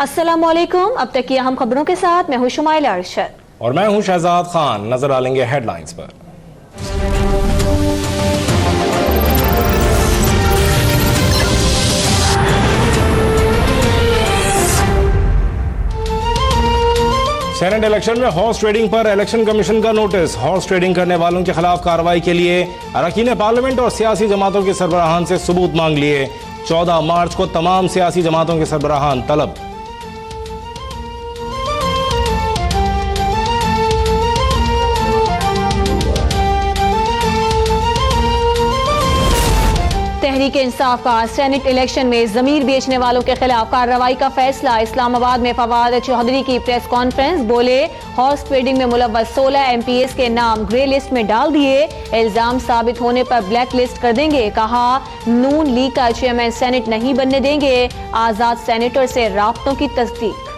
अस्सलामुअलैकुम। अब तक की अहम खबरों के साथ मैं हूं शुमाइला अरशद और मैं हूं शहजाद खान। नजर डालेंगे हेडलाइंस पर। सेनेट इलेक्शन में हॉर्स ट्रेडिंग पर इलेक्शन कमीशन का नोटिस। हॉर्स ट्रेडिंग करने वालों के खिलाफ कार्रवाई के लिए अरकान पार्लियामेंट और सियासी जमातों के सरबराहान से सबूत मांग लिए। 14 मार्च को तमाम सियासी जमातों के सरबराहान तलब। तहरीक इंसाफ का सेनेट इलेक्शन में जमीर बेचने वालों के खिलाफ कार्रवाई का फैसला। इस्लामाबाद में फवाद चौधरी की प्रेस कॉन्फ्रेंस। बोले, हॉर्स ट्रेडिंग में मुलव्वस 16 MPs के नाम ग्रे लिस्ट में डाल दिए, इल्जाम साबित होने पर ब्लैक लिस्ट कर देंगे। कहा, नून लीग का चेयरमैन सेनेट नहीं बनने देंगे। आजाद सेनेटर से राब्तों की तस्दीक।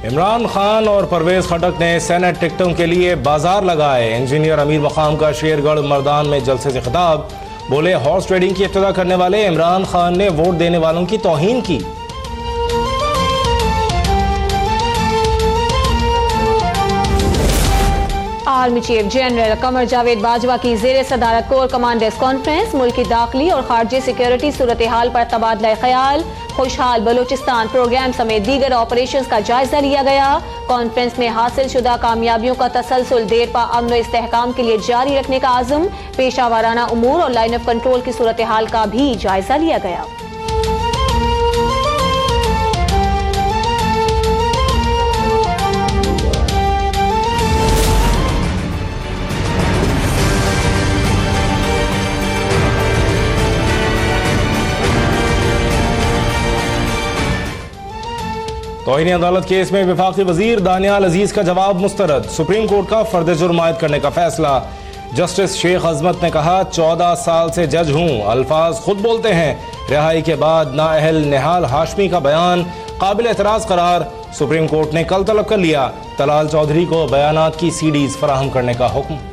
इमरान खान और परवेज खटक ने सेनेट टिकटों के लिए बाजार लगाए। इंजीनियर अमीर मकाम का शेरगढ़ मर्दान में जलसे से खिताब। बोले, हॉर्स ट्रेडिंग की इब्तिदा करने वाले इमरान खान ने वोट देने वालों की तौहीन की। Army chief general Qamar Javed Bajwa की जेर सदारत कोर कमांडर्स कॉन्फ्रेंस। मुल्क की दाखिली और खारजी सिक्योरिटी सूरत हाल पर तबादला ख्याल। खुशहाल बलूचिस्तान प्रोग्राम समेत दीगर ऑपरेशंस का जायजा लिया गया। कॉन्फ्रेंस में हासिल शुदा कामयाबियों का तसलसल देरपा अमन व इस्तेहकाम के लिए जारी रखने का आज़म। पेशा वाराना उमूर और लाइन ऑफ कंट्रोल की सूरत हाल का भी जायजा लिया गया। तौहीन अदालत केस में वफाकी वजीर दानियाल अजीज का जवाब मुस्तरद। सुप्रीम कोर्ट का फर्द जुर्म आयद करने का फैसला। जस्टिस शेख अजमत ने कहा, 14 साल से जज हूं, अल्फाज खुद बोलते हैं। रिहाई के बाद नाअहल निहाल हाशमी का बयान काबिल एतराज करार। सुप्रीम कोर्ट ने कल तलब कर लिया। तलाल चौधरी को बयानात की CDs फराहम करने का हुक्म।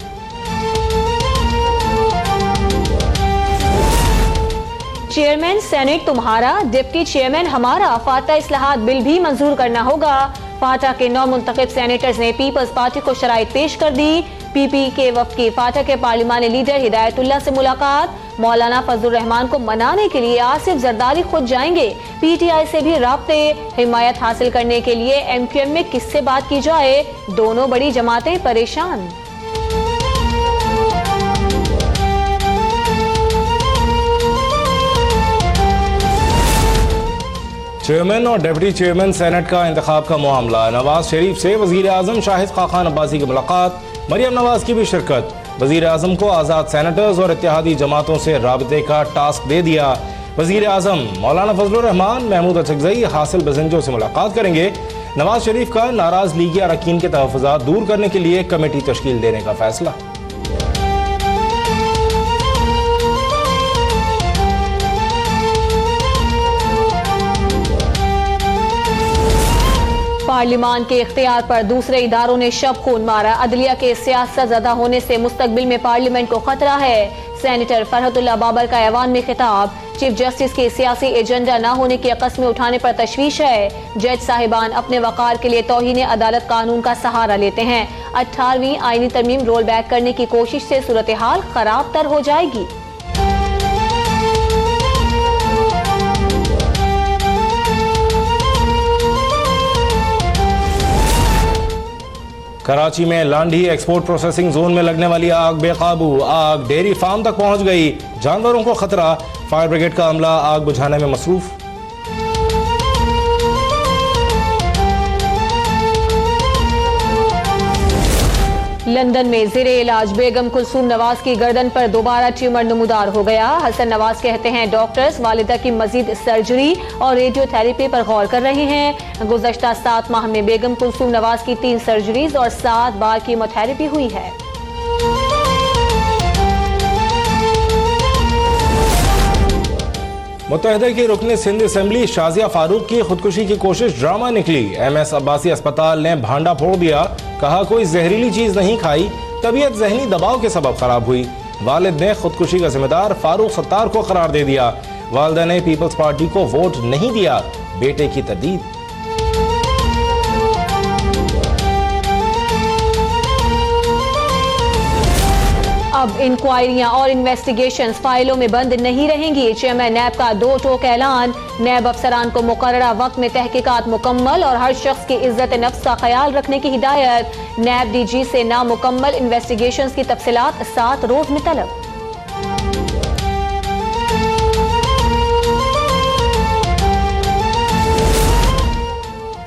चेयरमैन सेनेट तुम्हारा, डिप्टी चेयरमैन हमारा। फाटा इस्लाहात बिल भी मंजूर करना होगा। फाटा के 9 मुंतखब सेनेटर्स ने पीपल्स पार्टी को शराइत पेश कर दी। PP के वफ्द की फाटा के पार्लिमानी लीडर हिदायतुल्लाह से मुलाकात। मौलाना फजलुर रहमान को मनाने के लिए आसिफ जरदारी खुद जाएंगे। PTI से भी राब्ते। हिमायत हासिल करने के लिए MQM में किससे बात की जाए, दोनों बड़ी जमातें परेशान। चेयरमैन और डिप्टी चेयरमैन सेनेट का इंतखाब का मामला। नवाज शरीफ से वजीर आजम शाहिद खाकान अब्बासी की मुलाकात। मरियम नवाज की भी शिरकत। वजीर आजम को आज़ाद सेनेटर्स और इत्तेहादी जमातों से राबते का टास्क दे दिया। वजीर आजम मौलाना फजलुर रहमान, महमूद अचकजई, हासिल बजंजो से मुलाकात करेंगे। नवाज शरीफ का नाराज लीगी अरकान के तहफ़्फ़ुज़ात दूर करने के लिए कमेटी तश्कील देने का फैसला। पार्लिमान के इख्तियार पर दूसरे इदारों ने शब खून मारा। अदलिया के सियासत ज़दा होने से मुस्तकबिल में पार्लियामेंट को खतरा है। सेनेटर फरहतुल्लाह बाबर का ऐवान में खिताब। चीफ जस्टिस के सियासी एजेंडा न होने की कस्में उठाने पर तशवीश है। जज साहिबान अपने वक़ार के लिए तौहीन अदालत कानून का सहारा लेते हैं। 18वीं आईनी तरमीम रोल बैक करने की कोशिश से सूरत हाल खराब तर हो जाएगी। कराची में लांडी एक्सपोर्ट प्रोसेसिंग जोन में लगने वाली आग बेकाबू। आग डेयरी फार्म तक पहुंच गई। जानवरों को खतरा। फायर ब्रिगेड का अमला आग बुझाने में मसरूफ। लंदन में ज़ेरे इलाज बेगम कुलसूम नवाज की गर्दन पर दोबारा ट्यूमर नमूदार हो गया। हसन नवाज कहते हैं डॉक्टर्स वालिदा की मजीद सर्जरी और रेडियोथेरेपी पर गौर कर रहे हैं। गुज़श्ता 7 माह में बेगम कुलसूम नवाज की 3 सर्जरीज और 7 बार कीमोथेरेपी हुई है। मुत्तहिदा की रुकन सिंध असेंबली शाजिया फारूक की खुदकुशी की कोशिश ड्रामा निकली। MS अब्बासी अस्पताल ने भांडा फोड़ दिया। कहा, कोई जहरीली चीज नहीं खाई, तबीयत जहनी दबाव के सबब खराब हुई। वालिद ने खुदकुशी का जिम्मेदार फारूक सत्तार को करार दे दिया। वालिदा ने पीपल्स पार्टी को वोट नहीं दिया, बेटे की तरदीद। अब इंक्वायरियां और इन्वेस्टिगेशंस फाइलों में बंद नहीं रहेंगी। चेयरमैन नैब का 2 टोक ऐलान। नैब अफसरान को मुकर्ररा वक्त में तहकीकात मुकम्मल और हर शख्स की इज्जत नफ्स का ख्याल रखने की हिदायत। नैब डीजी से नामुकम्मल इन्वेस्टिगेशंस की तफसीलात 7 रोज में तलब।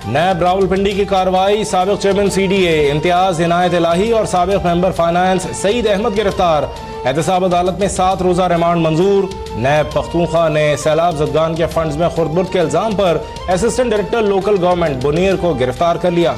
नैब रावलपिंडी की कार्रवाई। साबिक चेयरमैन CDA इम्तियाज इनायत इलाही और साबिक मेंबर फाइनेंस सईद अहमद गिरफ्तार। एहतसाब अदालत में 7 रोजा रिमांड मंजूर। नैब पख्तूनख्वा ने सैलाब जदगान के फंड्स में खुर्द-बुर्द के इल्जाम पर assistant director local government Buner को गिरफ्तार कर लिया।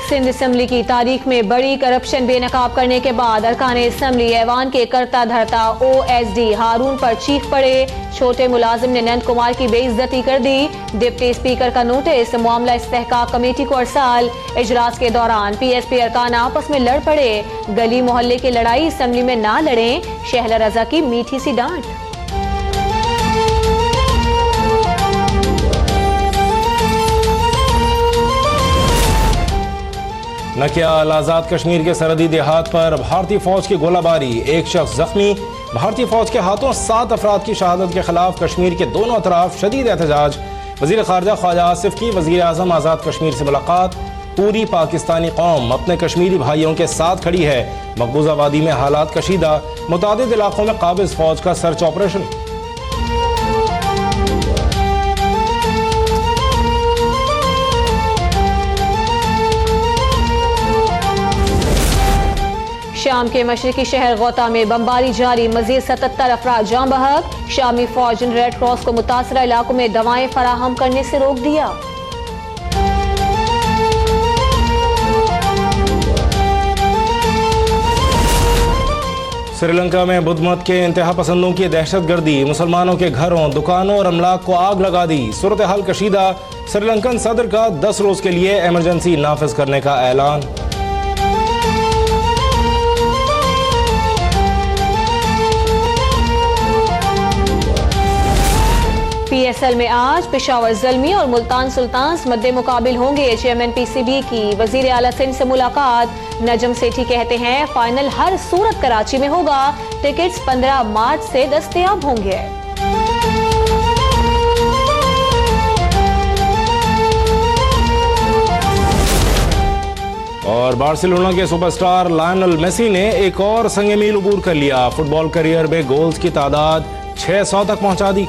सिंध असम्बली की तारीख में बड़ी करप्शन बेनकाब करने के बाद अरकान असम्बली ऐवान के करता धरता OSD हारून पर चीख पड़े। छोटे मुलाजिम ने नंद कुमार की बेइज्जती कर दी। डिप्टी स्पीकर का नोटिस। मामला इस्तेहकाक कमेटी को अरसाल। इजलास के दौरान PSP अरकान आपस में लड़ पड़े। गली मोहल्ले की लड़ाई असम्बली में ना लड़ें, शहला रजा की मीठी सी डांट। नकियाल आजाद कश्मीर के सरहदी देहात पर भारतीय फौज की गोलाबारी, 1 शख्स जख्मी। भारतीय फौज के हाथों 7 अफराद की शहादत के खिलाफ कश्मीर के दोनों अतराफ शदीद एहतजाज। वजीर खारजा ख्वाजा आसिफ की वजीर आजम आजाद कश्मीर से मुलाकात। पूरी पाकिस्तानी कौम अपने कश्मीरी भाइयों के साथ खड़ी है। मकबूजा वादी में हालात कशीदा, मुतादिद इलाकों में काबिज फौज का सर्च ऑपरेशन। शाम के मशरकी शहर गौता में बमबारी जारी, मजीद 77 अफराद जाँ बहक। शामी फौज ने रेड क्रॉस को मुतासरा इलाकों में दवाएं फराहम करने से रोक दिया। श्रीलंका में बुद्ध मत के इंतहा पसंदों की दहशतगर्दी, मुसलमानों के घरों, दुकानों और अमलाक को आग लगा दी। सूरत हाल कशीदा। श्रीलंकन सदर का 10 रोज के लिए इमरजेंसी नाफिज करने का ऐलान। PSL में आज पेशावर ज़ल्मी और मुल्तान सुल्तान्स मद्दे मुकाबिल होंगे। चेयरमैन PCB की वजीर आला सिंध से मुलाकात। नजम सेठी कहते हैं फाइनल हर सूरत कराची में होगा। टिकट्स 15 मार्च से दस्तयाब होंगे। और बार्सिलोना के सुपरस्टार लायनल मेसी ने एक और संग मील अबूर कर लिया। फुटबॉल करियर में गोल्स की तादाद 600 तक पहुंचा दी।